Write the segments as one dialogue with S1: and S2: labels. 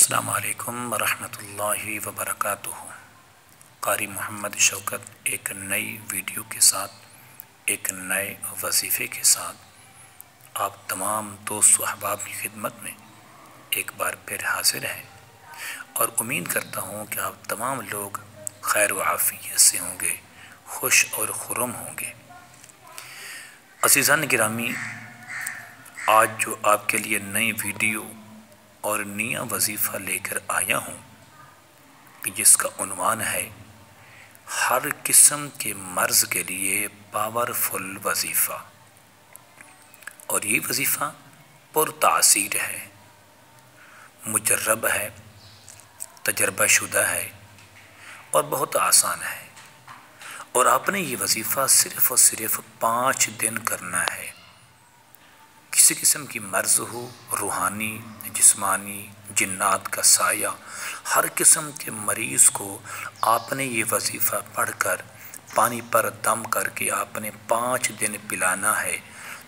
S1: السلام علیکم ورحمۃ اللہ وبرکاتہ۔ قاری محمد شوکت ایک نئی ویڈیو کے ساتھ، ایک نئے وظیفے کے ساتھ آپ تمام دوست و احباب کی خدمت میں ایک بار پھر حاضر ہیں، اور امید کرتا ہوں کہ آپ تمام لوگ خیر و عافیت سے ہوں گے، خوش اور خرم ہوں گے۔ عزیزان گرامی، آج جو آپ کے لیے نئی ویڈیو اور نیا وظیفہ لے کر آیا ہوں، جس کا عنوان ہے ہر قسم کے مرض کے لیے پاورفل وظیفہ، اور یہ وظیفہ پرتاثیر ہے، مجرب ہے، تجربہ شدہ ہے اور بہت آسان ہے، اور آپ نے یہ وظیفہ صرف اور صرف 5 دن کرنا ہے۔ کسی قسم کی مرض ہو، روحانی، جسمانی، جنات کا سایہ، ہر قسم کے مریض کو آپ نے یہ وظیفہ پڑھ کر پانی پر دم کر کے آپ نے 5 دن پلانا ہے،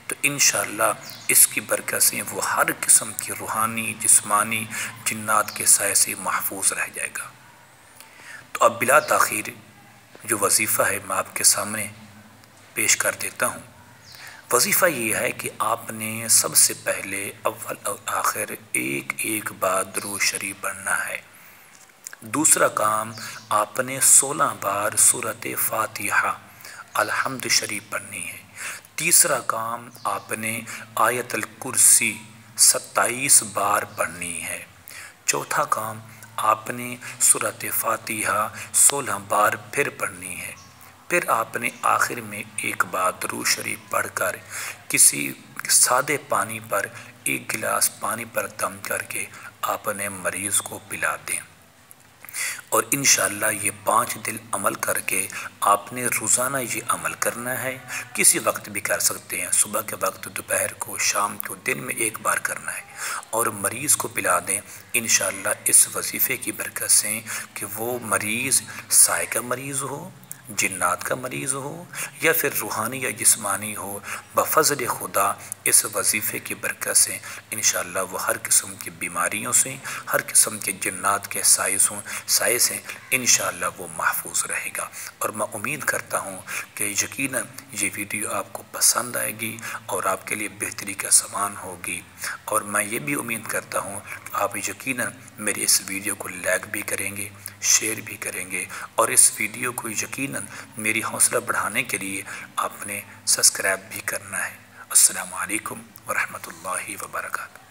S1: تو انشاءاللہ اس کی برکت سے وہ ہر قسم کی روحانی، جسمانی، جنات کے سائے سے محفوظ رہ جائے گا۔ تو اب بلا تاخیر جو وظیفہ ہے میں آپ کے سامنے پیش کر دیتا ہوں۔ وظیفہ یہ ہے کہ آپ نے سب سے پہلے اول اور آخر ایک بار درود شریف پڑھنا ہے۔ دوسرا کام، آپ نے 16 بار سورۃ فاتحہ الحمد شریف پڑھنی ہے۔ تیسرا کام، آپ نے آیت الکرسی 27 بار پڑھنی ہے۔ چوتھا کام، آپ نے سورۃ فاتحہ 16 بار پھر پڑھنی ہے۔ پھر آپ نے آخر میں ایک بار درود شریف پڑھ کر کسی سادے پانی پر 1 گلاس پانی پر دم کر کے آپ نے مریض کو پلا دیں، اور انشاءاللہ یہ 5 دن عمل کر کے آپ نے روزانہ یہ عمل کرنا ہے۔ کسی وقت بھی کر سکتے ہیں، صبح کے وقت، دوپہر کو، شام کو، دن میں 1 بار کرنا ہے، اور مریض کو پلا دیں انشاءاللہ اس وظیفے کی برکت سے، کہ وہ مریض سائے کا مریض ہو، جنات کا مریض ہو، یا پھر روحانی یا جسمانی ہو، بفضل خدا اس وظیفے کی برکت سے انشاءاللہ وہ ہر قسم کی بیماریوں سے، ہر قسم کے جنات کے سائے سے انشاءاللہ وہ محفوظ رہے گا۔ اور میں امید کرتا ہوں کہ یقیناً یہ ویڈیو آپ کو پسند آئے گی اور آپ کے لیے بہتری کا سامان ہوگی، اور میں یہ بھی امید کرتا ہوں کہ آپ یقیناً میری اس ویڈیو کو لائک بھی کریں گے، شیئر بھی کریں گے، اور اس ویڈیو کو یقیناً میری حوصلہ بڑھانے کے لیے آپ نے سبسکرائب بھی کرنا ہے۔ السلام علیکم ورحمۃ اللہ وبرکاتہ۔